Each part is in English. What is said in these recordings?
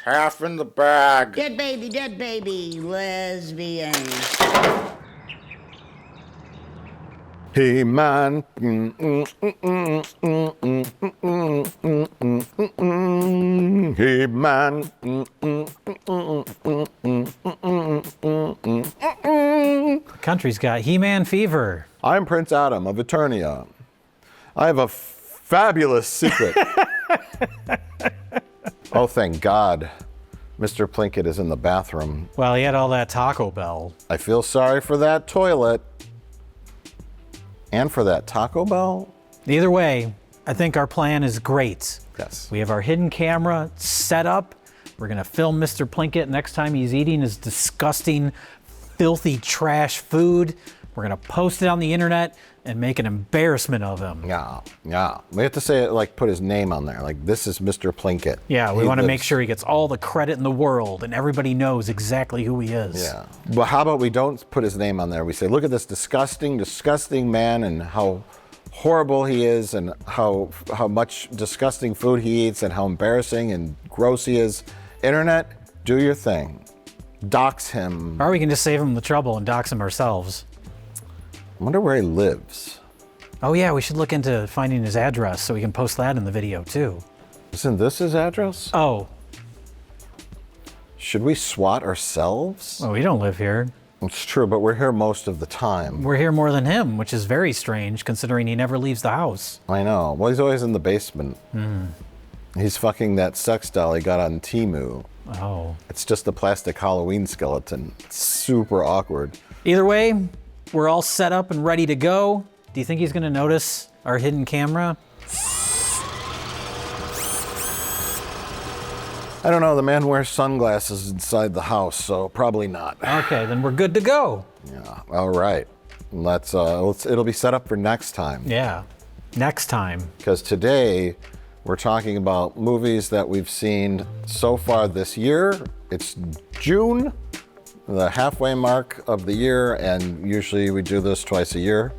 half in the bag. Dead baby, lesbian. Hey man. Hey man. Country's got He-Man fever. I'm Prince Adam of Eternia. I have a fabulous secret. Oh, thank God. Mr. Plinkett is in the bathroom. Well, he had all that Taco Bell. I feel sorry for that toilet. And for that Taco Bell? Either way, I think our plan is great. Yes. We have our hidden camera set up. We're gonna film Mr. Plinkett next time he's eating his disgusting, filthy trash food. We're gonna post it on the internet and make an embarrassment of him. Yeah. We have to say it, like, put his name on there. Like, this is Mr. Plinkett. Yeah, we want to make sure he gets all the credit in the world and everybody knows exactly who he is. Yeah. But how about we don't put his name on there? We say, look at this disgusting man and how horrible he is and how much disgusting food he eats and how embarrassing and gross he is. Internet, do your thing. Dox him. Or we can just save him the trouble and dox him ourselves. I wonder where he lives. Oh yeah, we should look into finding his address so we can post that in the video too. Isn't this his address? Oh. Should we SWAT ourselves? Oh, we don't live here. It's true, but we're here most of the time. We're here more than him, which is very strange considering he never leaves the house. I know. Well, he's always in the basement. He's fucking that sex doll he got on Temu. Oh. It's just a plastic Halloween skeleton. It's super awkward. Either way, we're all set up and ready to go. Do you think he's gonna notice our hidden camera? I don't know, the man wears sunglasses inside the house, so probably not. Okay, then we're good to go. Yeah, all right. It'll be set up for next time. Yeah, next time. Because today, we're talking about movies that we've seen so far this year. It's June, the halfway mark of the year, and usually we do this twice a year.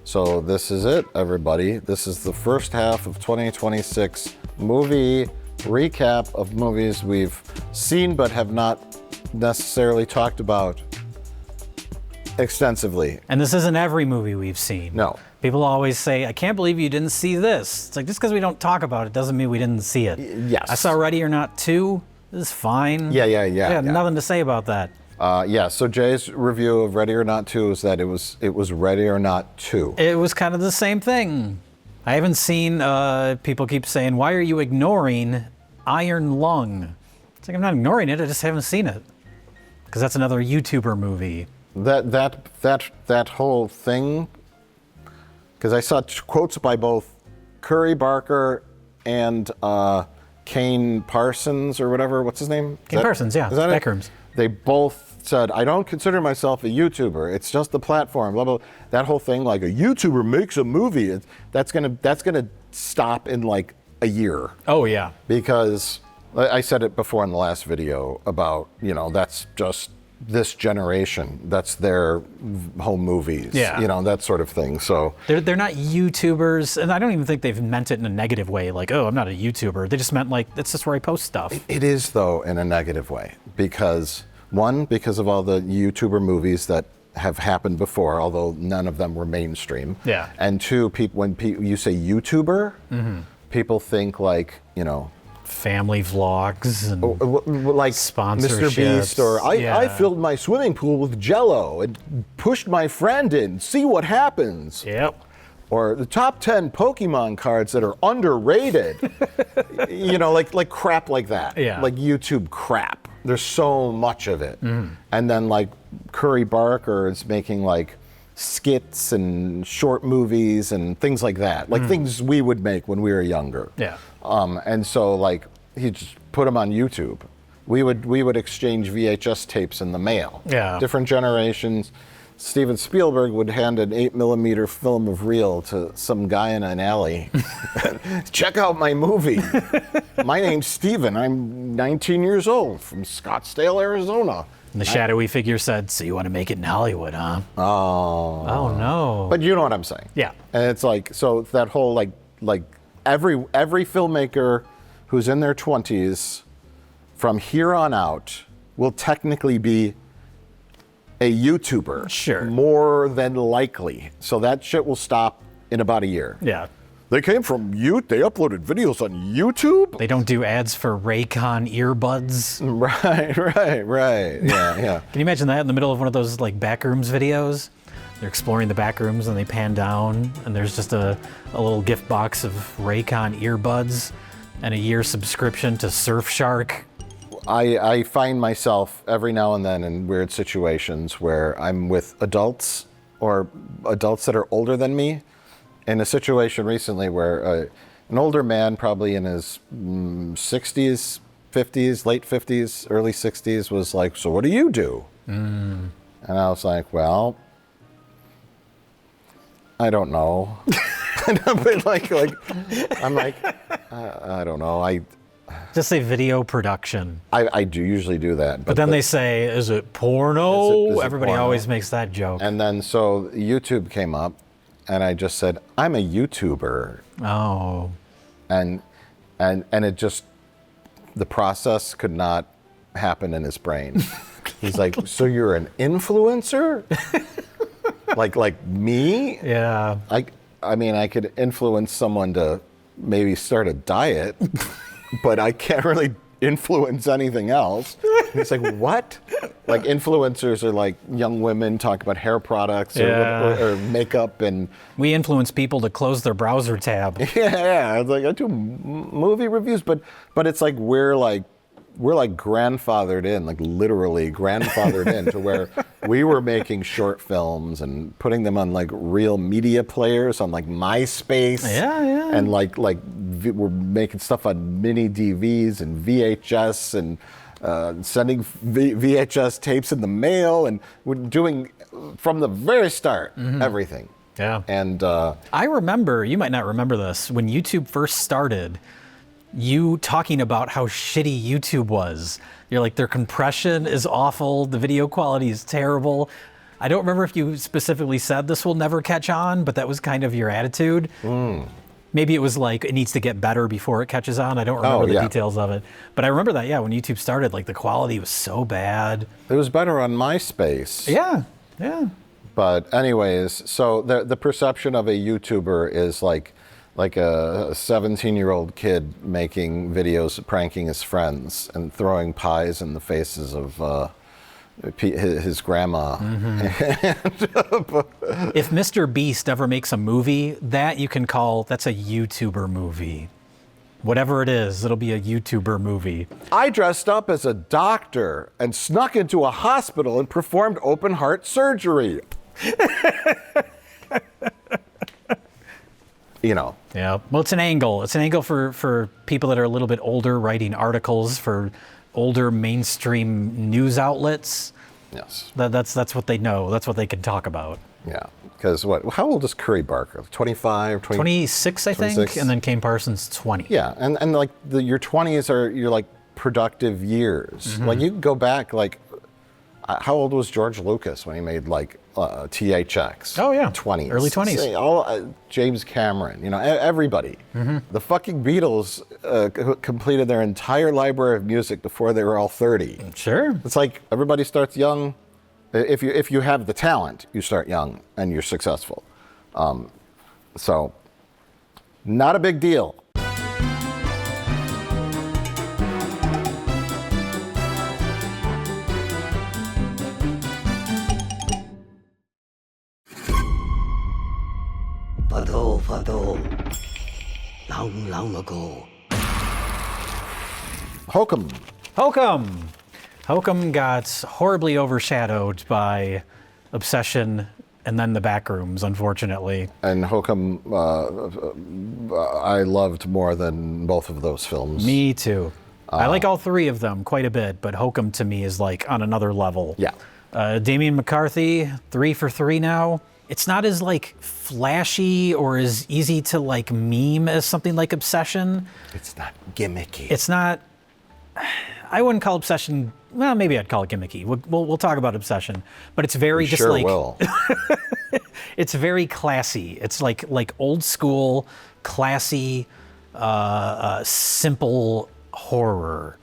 So this is it, everybody. This is the first half of 2026 movie recap of movies we've seen but have not necessarily talked about extensively. And this isn't every movie we've seen. No. People always say, I can't believe you didn't see this. It's like, just because we don't talk about it doesn't mean we didn't see it. Yes. I saw Ready or Not 2. This is fine. Yeah. I have nothing to say about that. So Jay's review of Ready or Not 2 is that it was Ready or Not 2. It was kind of the same thing. I haven't seen, people keep saying, why are you ignoring Iron Lung? It's like, I'm not ignoring it, I just haven't seen it. Because that's another YouTuber movie. That whole thing, because I saw quotes by both Curry Barker and Kane Parsons or whatever, what's his name? Kane Parsons, yeah, is that it? Backrooms. They both said, I don't consider myself a YouTuber. It's just the platform, blah, blah. That whole thing, like a YouTuber makes a movie, that's gonna stop in like a year. Oh, yeah. Because I said it before in the last video about, that's just this generation. That's their home movies. Yeah. That sort of thing. So They're not YouTubers, and I don't even think they've meant it in a negative way, like, oh, I'm not a YouTuber. They just meant like, that's just where I post stuff. It is, though, in a negative way. Because, one, because of all the YouTuber movies that have happened before, although none of them were mainstream. Yeah. And two, when you say YouTuber, people think like, Family vlogs and like sponsorships. Mr. Beast, or I filled my swimming pool with Jell-O and pushed my friend in. See what happens. Yep. Or the top 10 Pokemon cards that are underrated. like crap like that. Yeah. Like YouTube crap. There's so much of it. And then like Curry Barker is making like skits and short movies and things like that. Like things we would make when we were younger. Yeah. And so like he just put them on YouTube. We would exchange VHS tapes in the mail. Yeah. Different generations. Steven Spielberg would hand an 8mm film of reel to some guy in an alley. Check out my movie. My name's Steven. I'm 19 years old from Scottsdale, Arizona. And the shadowy figure said, so you want to make it in Hollywood, huh? Oh no. But you know what I'm saying. Yeah. And it's like, so that whole like every filmmaker who's in their 20s from here on out will technically be a YouTuber. Sure. More than likely. So that shit will stop in about a year. Yeah. They came from they uploaded videos on YouTube? They don't do ads for Raycon earbuds. Right. Yeah. Can you imagine that in the middle of one of those like backrooms videos? They're exploring the backrooms and they pan down and there's just a little gift box of Raycon earbuds and a year subscription to Surfshark. I find myself every now and then in weird situations where I'm with adults or adults that are older than me. In a situation recently where an older man, probably in his 60s, 50s, late 50s, early 60s, was like, "So what do you do?" And I was like, "Well, I don't know." But I'm like, I don't know. Just say video production. I do usually do that. But then they say, is it porno? Is it Everybody porno? always makes that joke. And then so YouTube came up, and I just said, "I'm a YouTuber." Oh. And it just, the process could not happen in his brain. He's like, "So you're an influencer?" like me? Yeah. I mean, I could influence someone to maybe start a diet, but I can't really influence anything else. And he's like, "What?" Like influencers are like young women talk about hair products or makeup and... We influence people to close their browser tab. Yeah. It's like, I do movie reviews, but it's like we're grandfathered in, like literally grandfathered in to where we were making short films and putting them on like real media players on like MySpace. Yeah. And we're making stuff on mini DVs and VHS and sending VHS tapes in the mail, and we're doing from the very start everything. Yeah. And I remember, you might not remember this, when YouTube first started, you talking about how shitty YouTube was. You're like, their compression is awful, the video quality is terrible. I don't remember if you specifically said this will never catch on, but that was kind of your attitude. Maybe it was like, it needs to get better before it catches on. I don't remember the details of it. But I remember that, when YouTube started, like the quality was so bad. it was better on MySpace. Yeah. But anyways, so the perception of a YouTuber is like a 17-year-old kid making videos pranking his friends and throwing pies in the faces of his grandma. If Mr. Beast ever makes a movie, that's a YouTuber movie. Whatever it is, it'll be a YouTuber movie. "I dressed up as a doctor and snuck into a hospital and performed open heart surgery." Yeah. Well, it's an angle. It's an angle for people that are a little bit older, writing articles for older mainstream news outlets. Yes. That's what they know. That's what they can talk about. Yeah. Because how old is Curry Barker? 25, 26, I think, 26? and then Kane Parsons, 20. Yeah, and like your 20s are your like productive years. Like you can go back, like how old was George Lucas when he made like THX? Oh yeah, 20s, early 20s. All James Cameron, everybody. The fucking Beatles completed their entire library of music before they were all 30. Sure. It's like everybody starts young. If you have the talent, you start young and you're successful. So, not a big deal. Long, long ago. Hokum. Hokum got horribly overshadowed by Obsession and then the Backrooms, unfortunately. And Hokum, I loved more than both of those films. Me too. I like all three of them quite a bit, but Hokum to me is like on another level. Yeah. Damien McCarthy, 3 for 3 now. It's not as like flashy or as easy to like meme as something like Obsession. It's not gimmicky. It's not. I wouldn't call Obsession. Well, maybe I'd call it gimmicky. We'll talk about Obsession, but it's very You just sure like. will. It's very classy. It's like old school, classy, simple horror.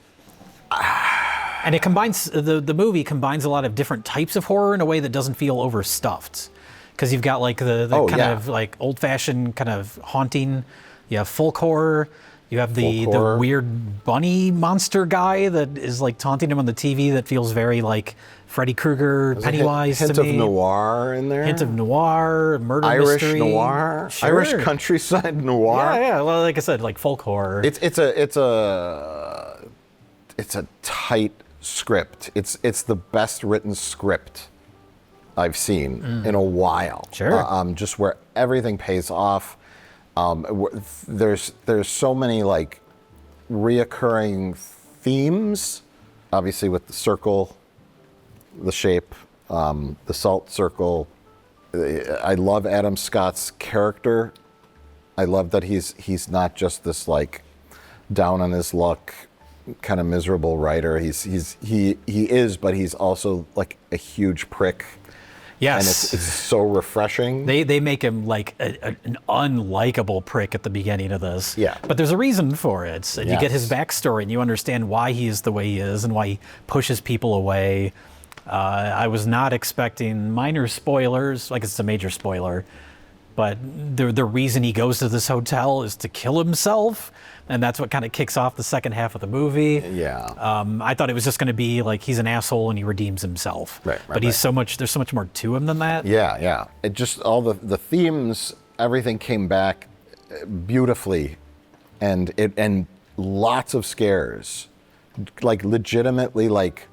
And it combines the movie combines a lot of different types of horror in a way that doesn't feel overstuffed, because you've got like the kind of like old-fashioned kind of haunting. You have folk horror. You have the weird bunny monster guy that is like taunting him on the TV that feels very like Freddy Krueger, Pennywise hint to me. of noir in there. Hint of noir, murder Irish mystery. noir, Sure. Irish countryside noir. Yeah. Well, like I said, like folk horror. It's a tight script. It's the best written script I've seen in a while. Sure. Just where everything pays off. There's so many like reoccurring themes, obviously with the circle, the shape, the salt circle. I love Adam Scott's character. I love that he's not just this like down on his luck kind of miserable writer. He is, but he's also like a huge prick. Yes. And it's so refreshing. They make him like an unlikable prick at the beginning of this. Yeah. But there's a reason for it. And you get his Yes. backstory and you understand why he is the way he is and why he pushes people away. I was not expecting minor spoilers, like it's a major spoiler, but the reason he goes to this hotel is to kill himself. And that's what kind of kicks off the second half of the movie. Yeah. I thought it was just going to be like he's an asshole and he redeems himself. Right, but there's so much more to him than that. Yeah. It just, all the themes, everything came back beautifully, and lots of scares, like legitimately like.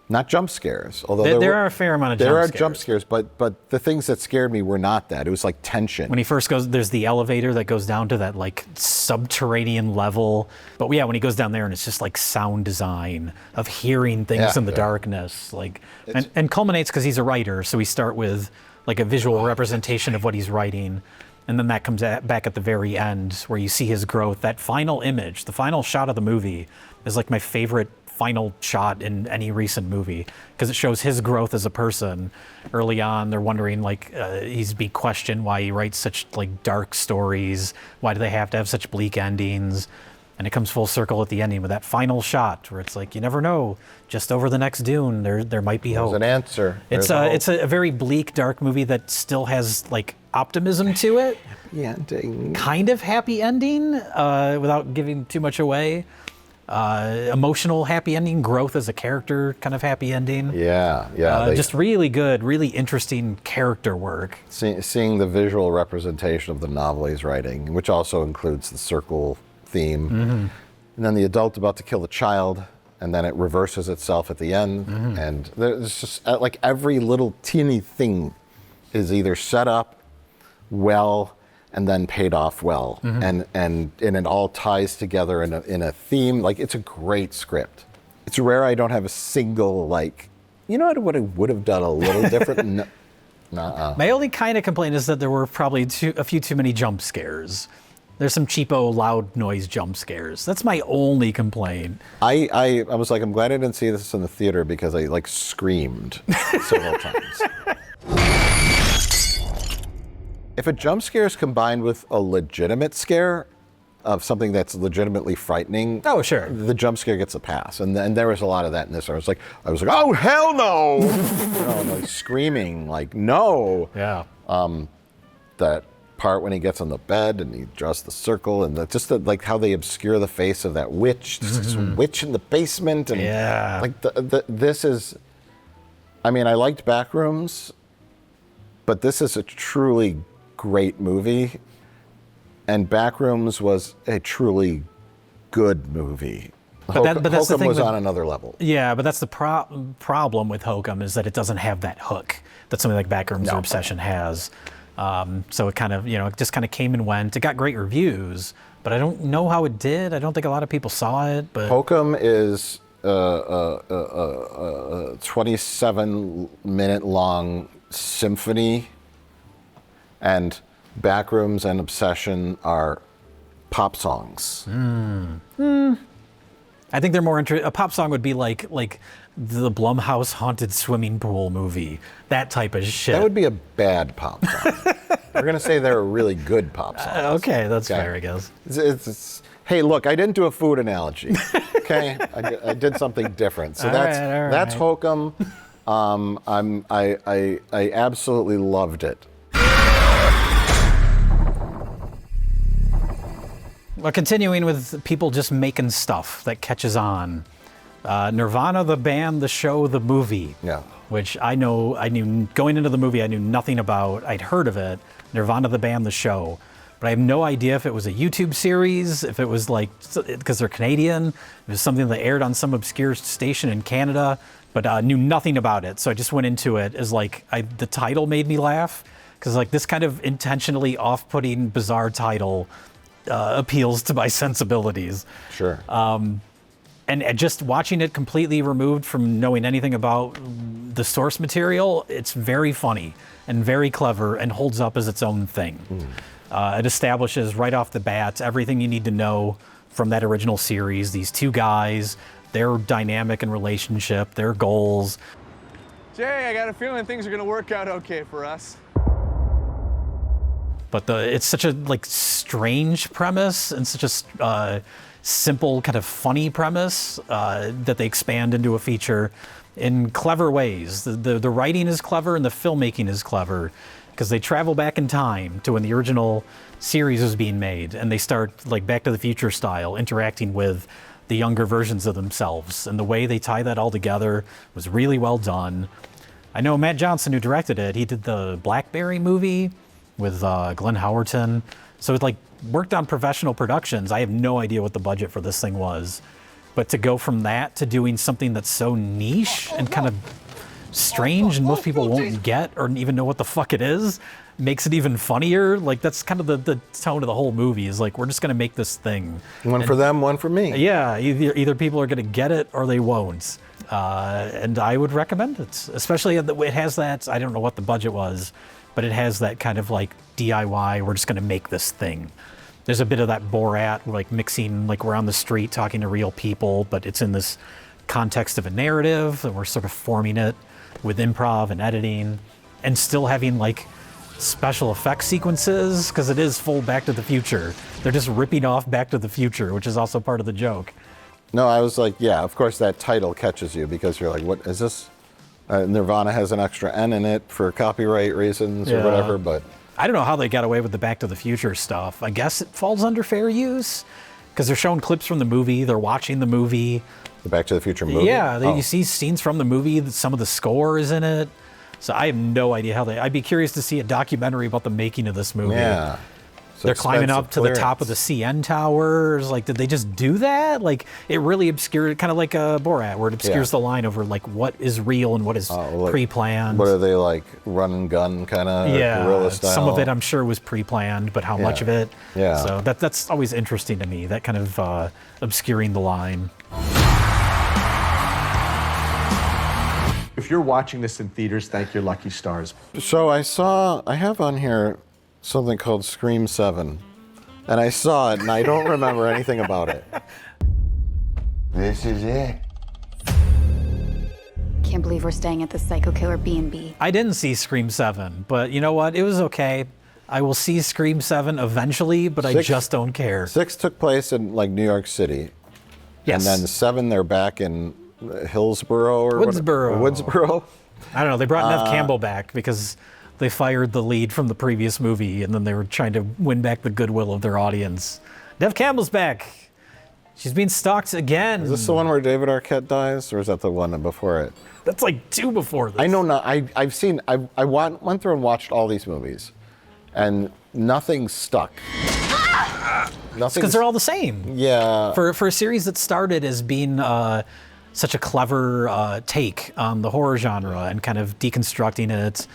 Not jump scares, although There are a fair amount of jump scares. There are jump scares, but the things that scared me were not that. It was like tension. When he first goes, there's the elevator that goes down to that like subterranean level. But yeah, when he goes down there and it's just like sound design of hearing things in the darkness, like, and culminates because he's a writer. So we start with like a visual representation of what he's writing. And then that comes back at the very end where you see his growth. That final image, the final shot of the movie is like my favorite final shot in any recent movie because it shows his growth as a person. Early on, they're wondering like he's being questioned why he writes such like dark stories. Why do they have to have such bleak endings? And it comes full circle at the ending with that final shot where it's like you never know. Just over the next dune, there might be hope. There's an answer. It's a very bleak, dark movie that still has like optimism to it. Happy ending. Kind of happy ending without giving too much away. Emotional happy ending, growth as a character kind of happy ending. Yeah. Just really good, really interesting character work. Seeing the visual representation of the novel he's writing, which also includes the circle theme, and then the adult about to kill the child, and then it reverses itself at the end, and there's just like every little teeny thing is either set up well and then paid off well, and it all ties together in a theme. Like it's a great script. It's rare I don't have a single like, you know what I would have done a little different. My only kind of complaint is that there were probably a few too many jump scares. There's some cheapo loud noise jump scares. That's my only complaint. I was like, I'm glad I didn't see this in the theater because I like screamed several times. If a jump scare is combined with a legitimate scare of something that's legitimately frightening, Oh, sure. the jump scare gets a pass. And there was a lot of that in this. I was like, oh hell no! I'm like screaming, like no. Yeah. That part when he gets on the bed and he draws the circle, and like how they obscure the face of that witch, this witch in the basement, and like this is. I mean, I liked Backrooms, but this is a truly great movie, and Backrooms was a truly good movie. But that's the Hokum thing was with- on another level. Yeah, but that's the problem with Hokum is that it doesn't have that hook that something like Backrooms or Obsession has. So it kind of, it just kind of came and went. It got great reviews, but I don't know how it did. I don't think a lot of people saw it. But Hokum is a 27-minute long symphony, and Backrooms and Obsession are pop songs. I think they're more a pop song would be like the Blumhouse haunted swimming pool movie, that type of shit. That would be a bad pop song. We're gonna say they're a really good pop song. Okay, that's fair, I guess. It's Hey, look, I didn't do a food analogy. Okay, I did something different. So All that's right. Hokum. I absolutely loved it. Well, continuing with people just making stuff that catches on. Nirvana, the band, the show, the movie. Yeah. Which I knew going into the movie, I knew nothing about. I'd heard of it, Nirvana, the band, the show. But I have no idea if it was a YouTube series, if it was like, because they're Canadian, it was something that aired on some obscure station in Canada, but knew nothing about it. So I just went into it as like, the title made me laugh, because like this kind of intentionally off-putting, bizarre title appeals to my sensibilities. Sure. And just watching it completely removed from knowing anything about the source material, it's very funny and very clever and holds up as its own thing. It establishes right off the bat everything you need to know from that original series. These two guys, their dynamic and relationship, their goals. Jay, I got a feeling things are going to work out okay for us. But it's such a like strange premise and such a simple kind of funny premise that they expand into a feature in clever ways. The writing is clever and the filmmaking is clever because they travel back in time to when the original series was being made and they start like Back to the Future style interacting with the younger versions of themselves, and the way they tie that all together was really well done. I know Matt Johnson, who directed it, he did the Blackberry movie with Glenn Howerton. So it like worked on professional productions. I have no idea what the budget for this thing was. But to go from that to doing something that's so niche and kind of strange and most people won't get or even know what the fuck it is, makes it even funnier. Like that's kind of the tone of the whole movie is like, we're just gonna make this thing. One for them, one for me. Yeah, either people are gonna get it or they won't. And I would recommend it, especially it has that, I don't know what the budget was, but it has that kind of like DIY, we're just gonna make this thing. There's a bit of that Borat, like mixing, like we're on the street talking to real people, but it's in this context of a narrative, and we're sort of forming it with improv and editing, and still having like special effects sequences, because it is full Back to the Future. They're just ripping off Back to the Future, which is also part of the joke. No, I was like, yeah, of course that title catches you because you're like, what is this? Nirvana has an extra N in it for copyright reasons or whatever, but... I don't know how they got away with the Back to the Future stuff. I guess it falls under fair use because they're showing clips from the movie. They're watching the movie. The Back to the Future movie? Yeah, you see scenes from the movie. Some of the score is in it. So I have no idea how I'd be curious to see a documentary about the making of this movie. Yeah. So they're climbing up to the top of the clearance. CN towers. Like, did they just do that? Like, it really obscured, kind of like Borat, where it obscures the line over like what is real and what is pre-planned. What are they like, run and gun kind of guerrilla style? Some of it I'm sure was pre-planned, but how much of it? Yeah. So that's always interesting to me. That kind of obscuring the line. If you're watching this in theaters, thank your lucky stars. So I have on here something called Scream 7, and I saw it, and I don't remember anything about it. This is it. Can't believe we're staying at the Psycho Killer B&B. I didn't see Scream 7, but you know what? It was okay. I will see Scream 7 eventually, but I just don't care. 6 took place in like New York City. Yes. And then 7, they're back in Hillsborough or Woodsboro. Woodsboro. I don't know. They brought Nev Campbell back because they fired the lead from the previous movie, and then they were trying to win back the goodwill of their audience. Nev Campbell's back. She's being stalked again. Is this the one where David Arquette dies, or is that the one before it? That's like 2 before this. I know not. I went through and watched all these movies, and nothing stuck. Nothing. Because they're all the same. Yeah. For a series that started as being such a clever take on the horror genre and kind of deconstructing it,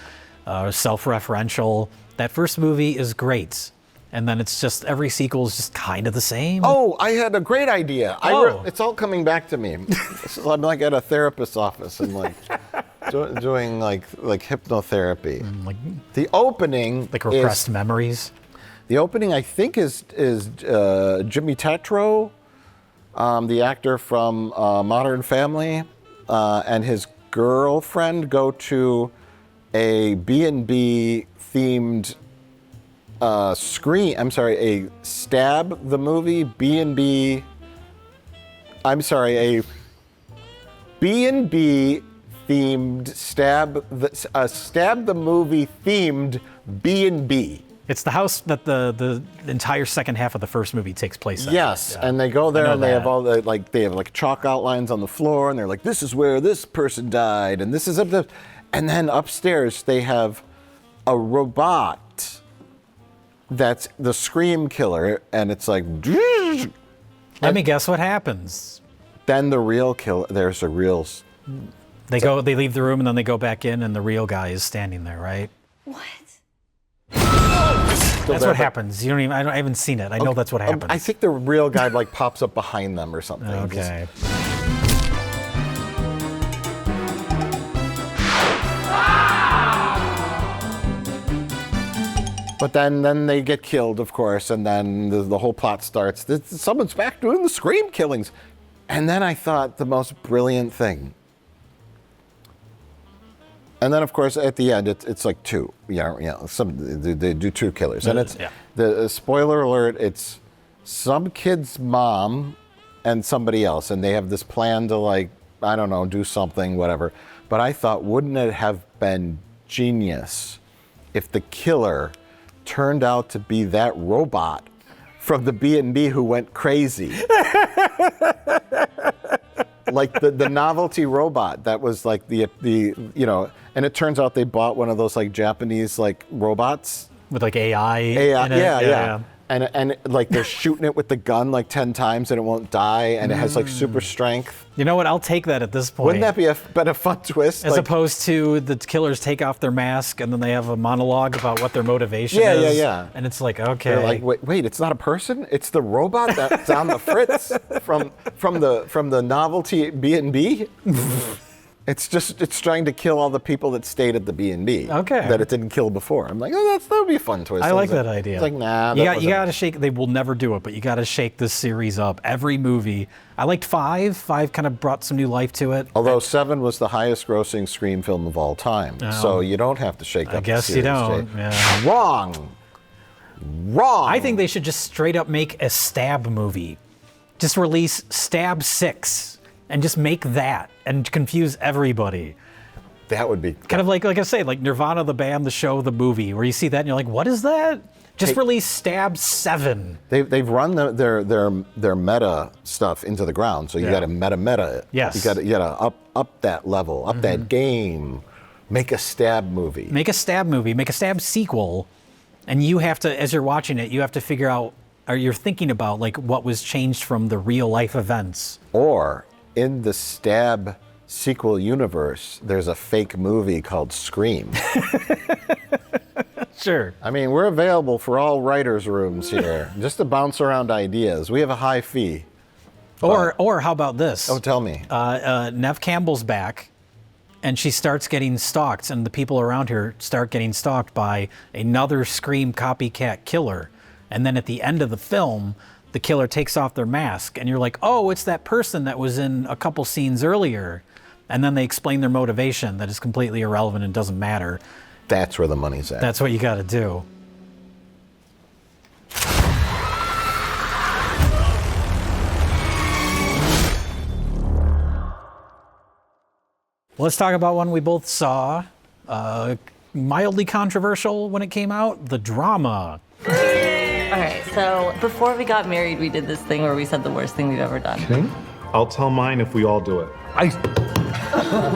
self-referential, that first movie is great. And then it's just, every sequel is just kind of the same. Oh, I had a great idea. Oh. It's all coming back to me. So I'm like at a therapist's office and like doing like hypnotherapy. Like, the opening like repressed memories. The opening, I think, is Jimmy Tatro, the actor from Modern Family, and his girlfriend go to a B&B themed a Stab the movie B&B. I'm sorry, a B&B themed Stab the movie themed B&B. It's the house that the entire second half of the first movie takes place at. Yes, Yeah. and they go there and they that. have all the they have chalk outlines on the floor, and they're like, this is where this person died, and this is up the, and then upstairs they have a robot that's the Scream killer, and it's like, Let me guess what happens. then the real killer. There's a real. They leave the room and then they go back in and the real guy is standing there, right? What? That's what happens. You don't even. I haven't seen it. I know that's what happens. I think the real guy pops up behind them or something. Okay. But then they get killed, of course, and then the whole plot starts. Someone's back doing the Scream killings. And then I thought the most brilliant thing. And then, of course, at the end, it's like two. They do two killers. And it's, the spoiler alert, it's some kid's mom and somebody else. And they have this plan to, do something, whatever. But I thought, wouldn't it have been genius if the killer turned out to be that robot from the B&B who went crazy? Like the novelty robot that was like and it turns out they bought one of those Japanese robots With AI. AI, in it. yeah. And they're shooting it with the gun 10 times and it won't die, and it has super strength. You know what? I'll take that at this point. Wouldn't that be a fun twist? As opposed to the killers take off their mask and then they have a monologue about what their motivation is. Yeah. And it's like, okay. They're like, wait, it's not a person? It's the robot that's on the fritz from the novelty B&B? It's trying to kill all the people that stayed at the B&B. Okay. That it didn't kill before. I'm like, that would be a fun twist. I like that idea. It's like, nah. You got to shake. They will never do it, but you got to shake this series up. Every movie. I liked 5. 5 kind of brought some new life to it. Although 7 was the highest grossing Scream film of all time. So you don't have to shake up the guess series, you don't. Jay. Yeah. Wrong. I think they should just straight up make a Stab movie. Just release Stab 6 and just make that and confuse everybody. That would be Kind of like I say, like Nirvana, the band, the show, the movie, where you see that and you're like, what is that? Just release Stab 7. They've run their meta stuff into the ground, so you got to meta it. Yes. You got to up that level, up that game. Make a Stab movie. Make a Stab movie. Make a Stab sequel, and you have to, as you're watching it, you have to figure out, or you're thinking about what was changed from the real life events. Or in the Stab sequel universe, there's a fake movie called Scream. Sure. I mean, we're available for all writers' rooms here, just to bounce around ideas. We have a high fee. Or how about this? Oh, tell me. Neve Campbell's back, and she starts getting stalked, and the people around her start getting stalked by another Scream copycat killer. And then at the end of the film, the killer takes off their mask, and you're like, oh, it's that person that was in a couple scenes earlier. And then they explain their motivation that is completely irrelevant and doesn't matter. That's where the money's at. That's what you got to do. Let's talk about one we both saw. Mildly controversial when it came out, The Drama. All right, so before we got married, we did this thing where we said the worst thing we've ever done. Okay. I'll tell mine if we all do it.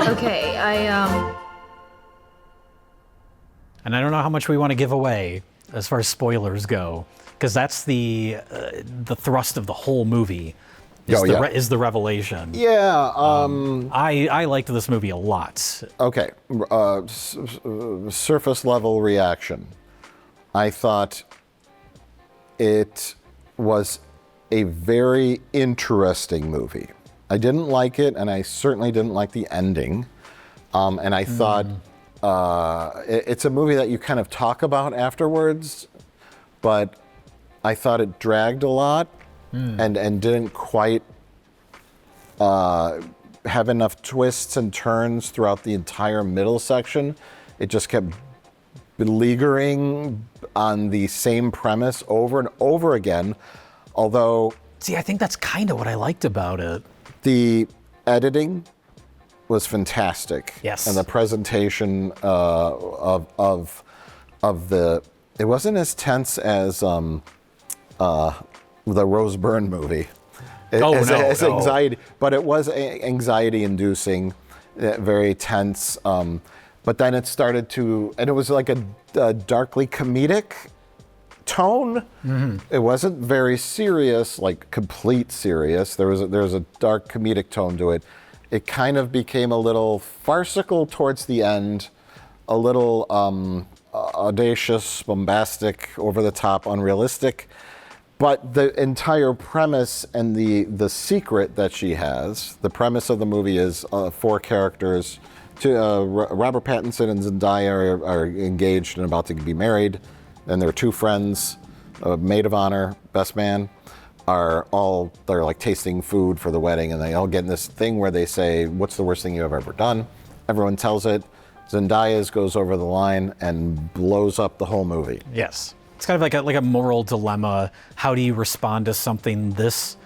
Okay, And I don't know how much we want to give away as far as spoilers go, because that's the thrust of the whole movie. Is the revelation. Yeah. I liked this movie a lot. Okay. Surface level reaction. I thought it was a very interesting movie. I didn't like it, and I certainly didn't like the ending. And I thought it's a movie that you kind of talk about afterwards, but I thought it dragged a lot and didn't quite have enough twists and turns throughout the entire middle section. It just kept beleaguering on the same premise over and over again. Although, See, I think that's kind of what I liked about it. the editing was fantastic. Yes. And the presentation of the, it wasn't as tense as the Rose Byrne movie. As anxiety, but it was anxiety inducing, very tense. But then it started to, and it was like a darkly comedic tone. It wasn't very serious, like complete serious. There was a dark comedic tone to it. It kind of became a little farcical towards the end, a little audacious, bombastic, over the top, unrealistic. But the entire premise and the secret that she has, the premise of the movie is 4 characters. Robert Pattinson and Zendaya are engaged and about to be married, and their 2 friends, maid of honor, best man, they're like tasting food for the wedding, and they all get in this thing where they say, "What's the worst thing you have ever done?" Everyone tells it. Zendaya's goes over the line and blows up the whole movie. Yes. It's kind of like a moral dilemma. How do you respond to something this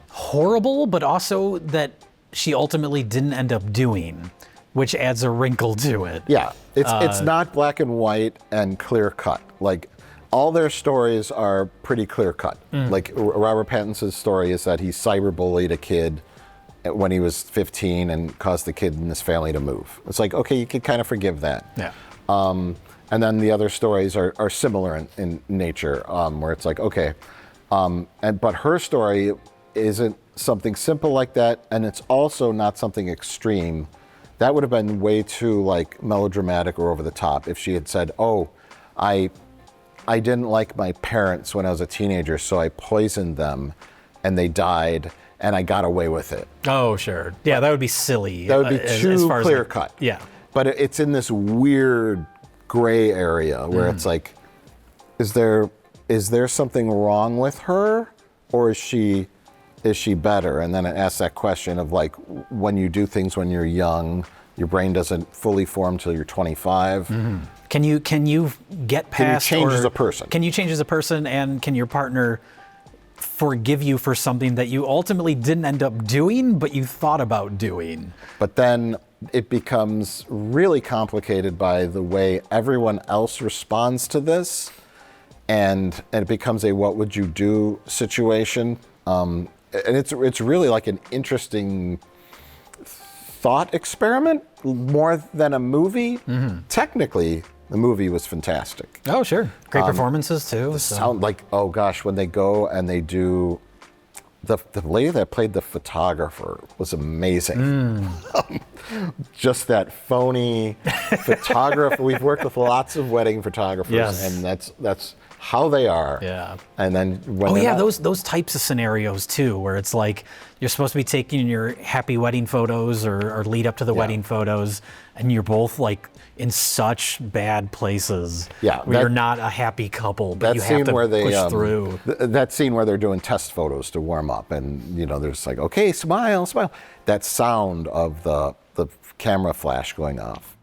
horrible, but also that she ultimately didn't end up doing, which adds a wrinkle to it. Yeah, it's not black and white and clear cut. Like, all their stories are pretty clear cut. Like, Robert Pattinson's story is that he cyberbullied a kid when he was 15 and caused the kid and his family to move. It's like, okay, you could kind of forgive that. Yeah. And then the other stories are similar in nature, where it's like, okay, but her story isn't something simple like that, and it's also not something extreme. That would have been way too like melodramatic or over the top if she had said, "Oh, I didn't like my parents when I was a teenager, so I poisoned them, and they died, and I got away with it." Oh, sure. Yeah, that would be silly. That would be too far as clear like- cut. Yeah. But it's in this weird gray area where it's like, is there something wrong with her, or is she better? And then it asks that question of like, when you do things when you're young, your brain doesn't fully form till you're 25. Can you get past? Can you change or as a person? Can you change as a person, and can your partner forgive you for something that you ultimately didn't end up doing, but you thought about doing? But then it becomes really complicated by the way everyone else responds to this, and it becomes a what would you do situation. And it's really like an interesting thought experiment more than a movie. Technically, the movie was fantastic. Oh, sure. Great performances too. Sound like, oh gosh, when they go and they do, the lady that played the photographer was amazing. Just that phony photographer. We've worked with lots of wedding photographers, Yes. and that's how they are. Yeah. And then when Oh they're yeah, not- those types of scenarios too, where it's like you're supposed to be taking your happy wedding photos or lead up to the wedding photos, and you're both like in such bad places. Yeah, where you're not a happy couple, but that you scene have to where they push through. that scene where they're doing test photos to warm up, and there's like, okay, smile. That sound of the camera flash going off.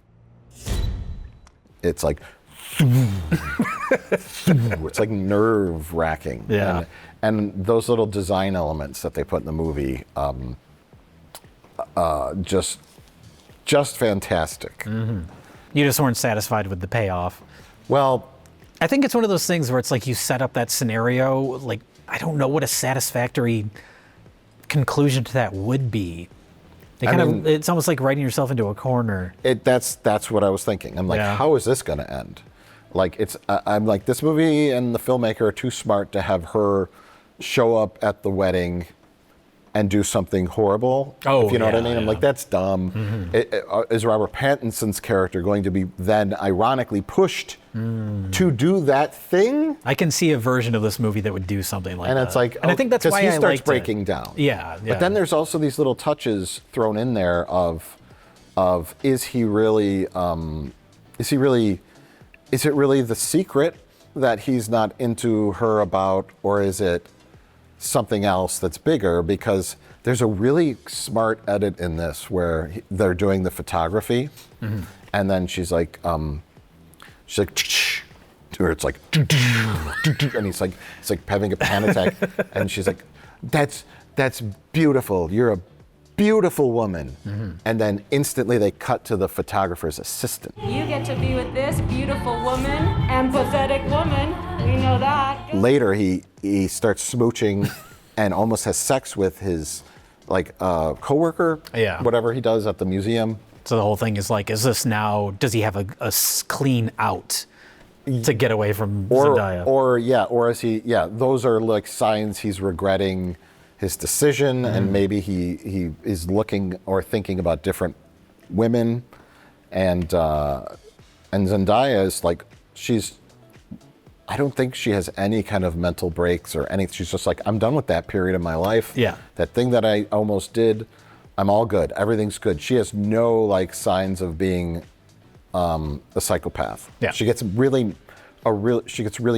It's like it's like nerve wracking. Yeah. And those little design elements that they put in the movie, just fantastic. You just weren't satisfied with the payoff. Well, I think it's one of those things where it's like you set up that scenario, like I don't know what a satisfactory conclusion to that would be. It's almost like writing yourself into a corner. That's what I was thinking. I'm like, how is this going to end? Like I'm like, this movie and the filmmaker are too smart to have her show up at the wedding and do something horrible. Oh, if you know what I yeah, mean? I'm yeah. like, that's dumb. Is Robert Pattinson's character going to be then ironically pushed to do that thing? I can see a version of this movie that would do something like that. And it's like, and I think that's 'cause why he I starts liked breaking it. down. Yeah. But then there's also these little touches thrown in there of is it really the secret that he's not into her about, or is it something else that's bigger? Because there's a really smart edit in this where they're doing the photography, and then she's like, or it's like, and it's like having a panic attack, and she's like, that's beautiful. You're a beautiful woman. And then instantly they cut to the photographer's assistant. You get to be with this beautiful woman and pathetic woman. We know that. Later, he starts smooching and almost has sex with his coworker, whatever he does at the museum. So the whole thing is like, is this now, does he have a clean out to get away from Zendaya? Or is he, those are like signs he's regretting his decision, and maybe he is looking or thinking about different women, and Zendaya is like, I don't think she has any kind of mental breaks or anything. She's just like, I'm done with that period of my life. Yeah. That thing that I almost did, I'm all good. Everything's good. She has no like signs of being a psychopath. Yeah. She gets really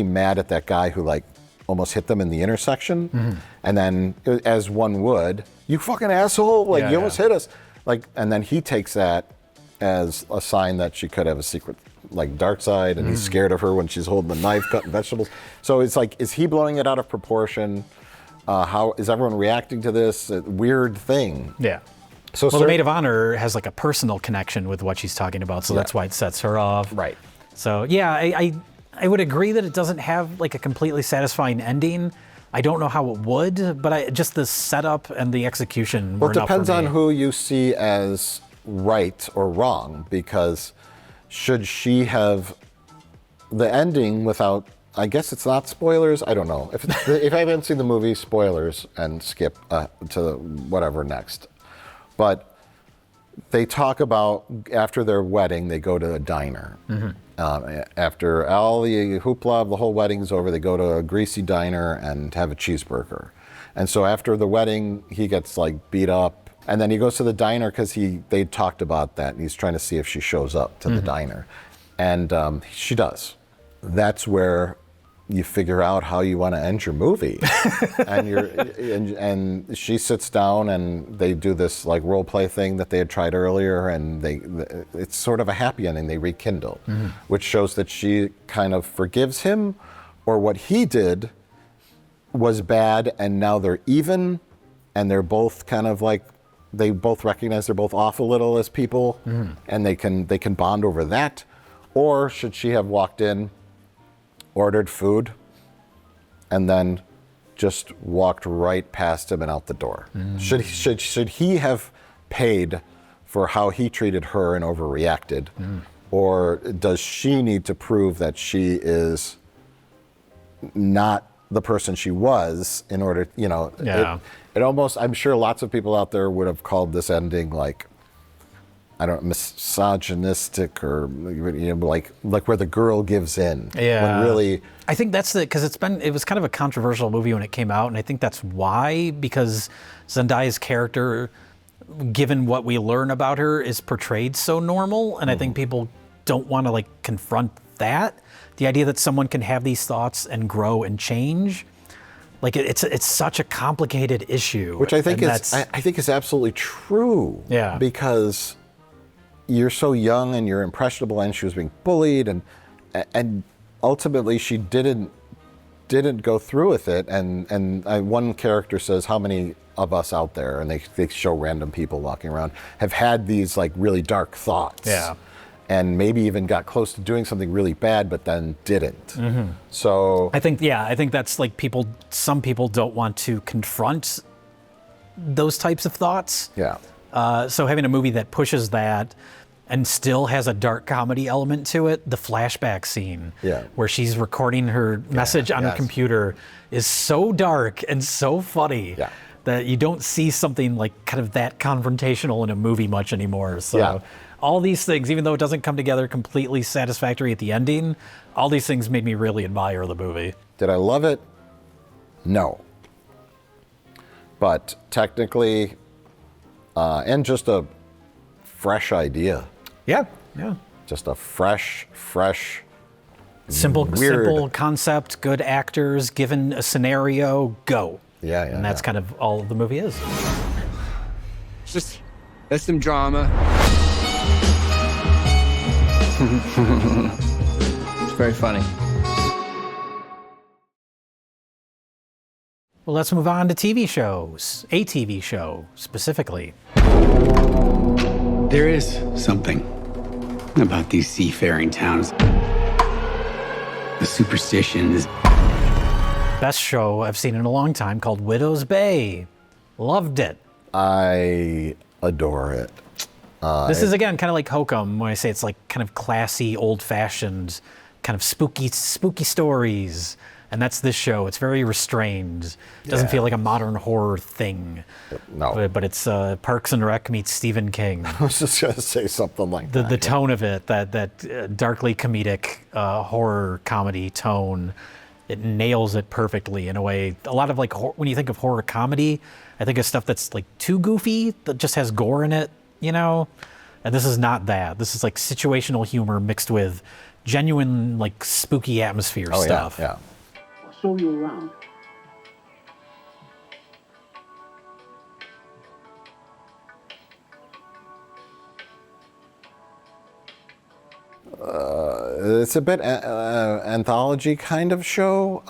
mad at that guy who like almost hit them in the intersection, and then as one would, you fucking asshole, like you almost hit us, like, and then he takes that as a sign that she could have a secret like dark side, and he's scared of her when she's holding the knife cutting vegetables. So it's like, is he blowing it out of proportion? How is everyone reacting to this weird thing? Yeah. So the maid of honor has like a personal connection with what she's talking about, so that's why it sets her off. Right. So yeah, I would agree that it doesn't have like a completely satisfying ending. I don't know how it would, but just the setup and the execution were Well, it enough for depends on me. who you see as right or wrong, because should she have the ending without, I guess it's not spoilers, I don't know. If I haven't seen the movie, spoilers, and skip to whatever next. But they talk about after their wedding, they go to a diner. After all the hoopla of the whole wedding's over, they go to a greasy diner and have a cheeseburger. And so after the wedding, he gets like beat up, and then he goes to the diner because they talked about that, and he's trying to see if she shows up to the diner, and she does. That's where you figure out how you want to end your movie. and she sits down, and they do this like role play thing that they had tried earlier, and it's sort of a happy ending. They rekindle, which shows that she kind of forgives him, or what he did was bad, and now they're even, and they're both kind of like, they both recognize they're both off a little as people, and they can bond over that. Or should she have walked in, ordered food, and then just walked right past him and out the door? Should he have paid for how he treated her and overreacted? Or does she need to prove that she is not the person she was in order, it almost, I'm sure lots of people out there would have called this ending like, I don't know, misogynistic, or like where the girl gives in. Yeah. When really, I think that's because it was kind of a controversial movie when it came out, and I think that's why, because Zendaya's character, given what we learn about her, is portrayed so normal, and I think people don't want to like confront that. The idea that someone can have these thoughts and grow and change, like it's such a complicated issue. which I think is absolutely true. Yeah. Because you're so young and you're impressionable, and she was being bullied, and ultimately she didn't go through with it. And one character says, how many of us out there, and they show random people walking around, have had these like really dark thoughts. Yeah. And maybe even got close to doing something really bad, but then didn't. So I think that's like some people don't want to confront those types of thoughts. yeah. So having a movie that pushes that and still has a dark comedy element to it, the flashback scene where she's recording her message on her computer is so dark and so funny that you don't see something like kind of that confrontational in a movie much anymore. So all these things, even though it doesn't come together completely satisfactory at the ending, all these things made me really admire the movie. Did I love it? No. But technically, and just a fresh idea. Yeah. Just a fresh, simple concept, good actors, given a scenario, go. Yeah. And that's kind of all the movie is. That's some drama. It's very funny. Well, let's move on to TV shows. A TV show, specifically. There is something about these seafaring towns. The superstitions. Best show I've seen in a long time, called Widow's Bay. Loved it. I adore it. This is, again, kind of like Hokum, when I say it's like kind of classy, old-fashioned, kind of spooky stories. And that's this show. It's very restrained. It doesn't feel like a modern horror thing. No. But it's Parks and Rec meets Stephen King. I was just going to say something like that. The tone of it, that darkly comedic horror comedy tone, it nails it perfectly in a way. A lot of like, when you think of horror comedy, I think of stuff that's like too goofy, that just has gore in it, you know? And this is not that. This is like situational humor mixed with genuine, like, spooky atmosphere stuff. Yeah. I'll show you around. It's a bit anthology kind of show.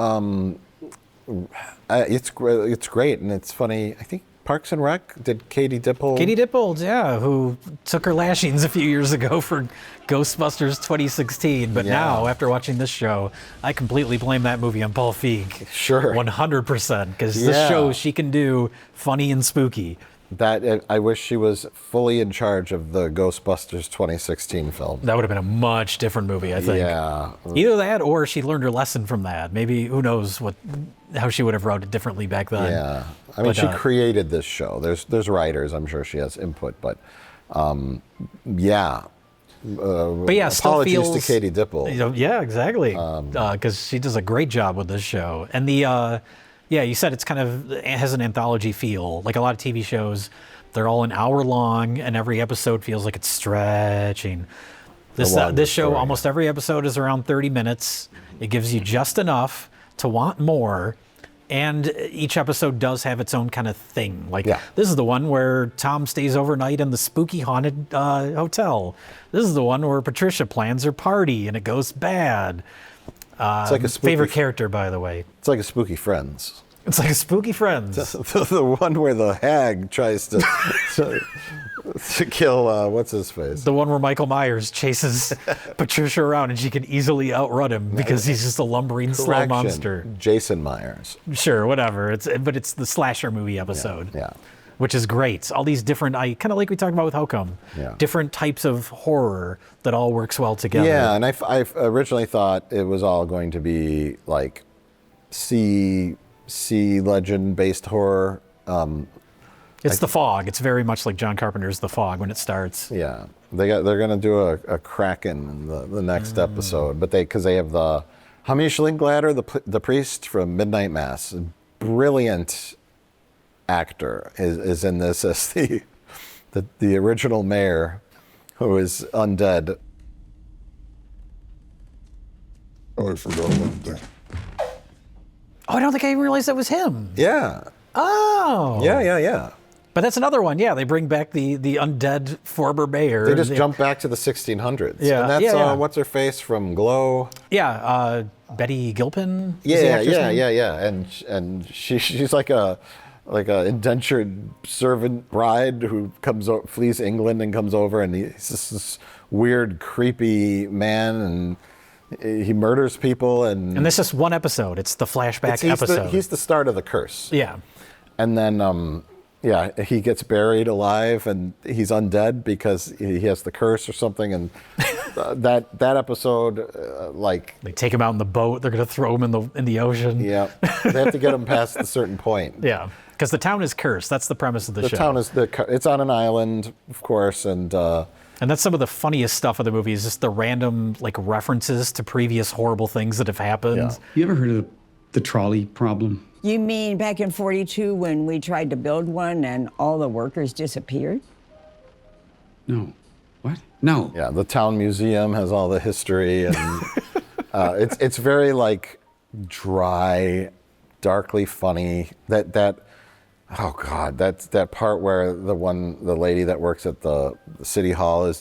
It's great, and it's funny. I think Parks and Rec did Katie Dippold. Katie Dippold, yeah, who took her lashings a few years ago for Ghostbusters 2016. But now, after watching this show, I completely blame that movie on Paul Feig. Sure. 100%, because this show she can do funny and spooky. That I wish she was fully in charge of the Ghostbusters 2016 film. That would have been a much different movie, I think. Yeah. Either that, or she learned her lesson from that. Maybe, who knows how she would have wrote it differently back then. Yeah. I mean, she created this show. There's writers. I'm sure she has input, but yeah. But yeah, still apologies feels, to Katie Dippold. You know, yeah, exactly. Because she does a great job with this show. And yeah, you said it has an anthology feel. Like a lot of TV shows, they're all an hour long, and every episode feels like it's stretching. This show, almost every episode is around 30 minutes. It gives you just enough to want more, and each episode does have its own kind of thing. Like, this is the one where Tom stays overnight in the spooky haunted hotel. This is the one where Patricia plans her party, and it goes bad. It's like a favorite character, by the way. It's like a Spooky Friends. It's like a Spooky Friends. The one where the hag tries to kill, what's his face? The one where Michael Myers chases Patricia around and she can easily outrun him because he's just a lumbering slow monster. Jason Myers. Sure, whatever. But it's the slasher movie episode. Yeah. Which is great. All these different, kind of like we talked about with Hokum, different types of horror that all works well together. Yeah, and I originally thought it was all going to be like sea legend-based horror. It's The Fog. It's very much like John Carpenter's The Fog when it starts. Yeah, they're going to do a Kraken in the next episode, but because they have the Hamish Linklater, the priest from Midnight Mass, brilliant actor is in this as the original mayor who is undead. Oh, I forgot one thing. Oh, I don't think I even realized that was him. Yeah. Oh. Yeah. But that's another one. Yeah, they bring back the undead former mayor. They just jump back to the 1600s. Yeah. And that's what's her face from Glow. Yeah, Betty Gilpin. Yeah. And she's like a indentured servant bride who flees England and comes over, and he's just this weird, creepy man, and he murders people. And this is one episode. It's the flashback episode. He's the start of the curse. Yeah. And then, he gets buried alive, and he's undead because he has the curse or something. And that episode, they take him out in the boat. They're going to throw him in the ocean. Yeah. They have to get him past a certain point. Yeah. Because the town is cursed. That's the premise of the show. The town is it's on an island, of course, and that's some of the funniest stuff of the movie is just the random references to previous horrible things that have happened. Yeah. You ever heard of the trolley problem? You mean back in '42 when we tried to build one and all the workers disappeared? No. What? No. Yeah, the town museum has all the history, and it's very dry, darkly funny. Oh God, that's that part where the lady that works at the city hall has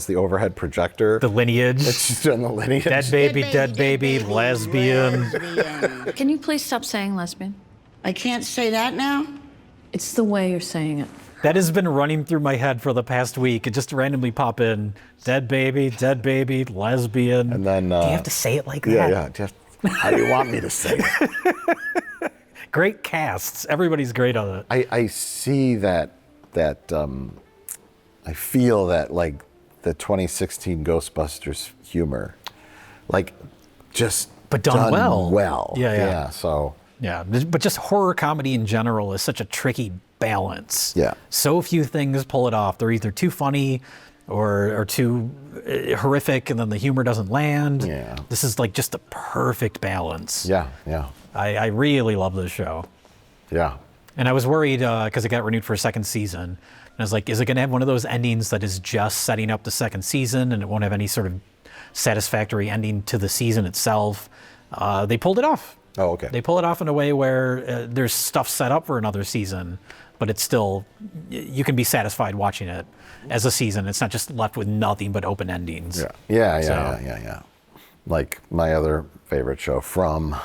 the overhead projector. The lineage. She's doing the lineage. Dead baby, lesbian. Can you please stop saying lesbian? I can't say that now? It's the way you're saying it. That has been running through my head for the past week. It just randomly pop in, dead baby, lesbian. And then... do you have to say it like yeah, that? Yeah. How do you want me to say it? Great casts. Everybody's great on it. I see that I feel that, like, the 2016 Ghostbusters humor, like, just but done well. Yeah. So yeah, but just horror comedy in general is such a tricky balance. Yeah. So few things pull it off. They're either too funny or too horrific, and then the humor doesn't land. Yeah. This is like just the perfect balance. Yeah. I really love this show. Yeah. And I was worried because it got renewed for a second season. And I was like, is it going to have one of those endings that is just setting up the second season and it won't have any sort of satisfactory ending to the season itself? They pulled it off. Oh, okay. They pull it off in a way where there's stuff set up for another season, but it's still, you can be satisfied watching it as a season. It's not just left with nothing but open endings. Yeah. Like my other favorite show, From.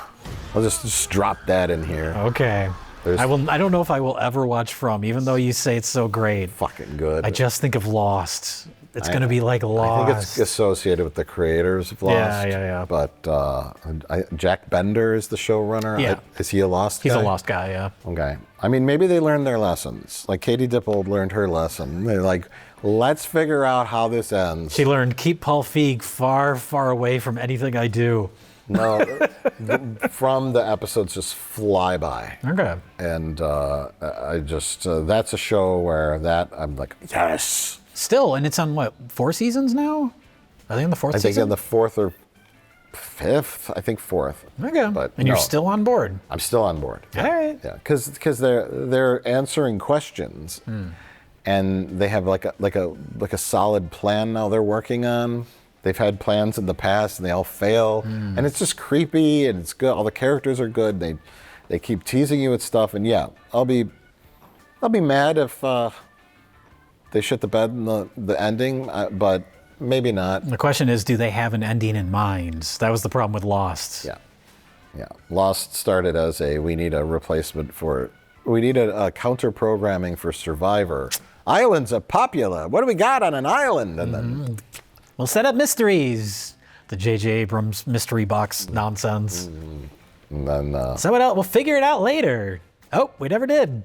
I'll just drop that in here. Okay. I don't know if I will ever watch From, even though you say it's so great. Fucking good. I just think of Lost. It's going to be like Lost. I think it's associated with the creators of Lost. Yeah. But Jack Bender is the showrunner. Yeah. Is he a Lost guy? He's a Lost guy, yeah. Okay. I mean, maybe they learned their lessons. Like Katie Dippold learned her lesson. They're like, let's figure out how this ends. She learned, keep Paul Feig far, far away from anything I do. No, From the episodes just fly by. Okay. And I just, that's a show where I'm like, yes. Still, and it's on what, 4 seasons now? Are they on the 4th season? I think on the 4th or 5th. I think 4th. Okay. But and you're still on board? I'm still on board. All right. Yeah, because they're answering questions, and they have like a solid plan now they're working on. They've had plans in the past and they all fail, and it's just creepy and it's good. All the characters are good. They keep teasing you with stuff, and yeah, I'll be mad if they shit the bed in the ending, but maybe not. The question is, do they have an ending in mind? That was the problem with Lost. Yeah. Lost started as we need a replacement we need a counter programming for Survivor. Islands are popular. What do we got on an island? And then we'll set up mysteries. The J.J. Abrams mystery box nonsense. And then so what else? We'll figure it out later. Oh, we never did.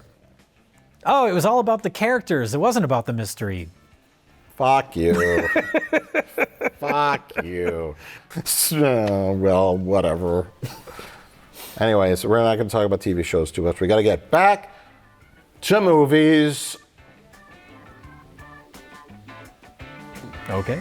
Oh, it was all about the characters. It wasn't about the mystery. Fuck you. Fuck you. Well, whatever. Anyways, we're not going to talk about TV shows too much. We got to get back to movies. Okay.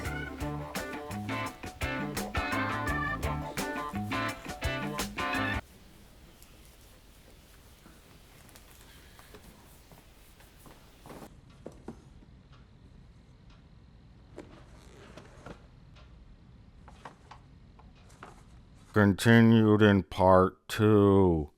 Continued in part 2.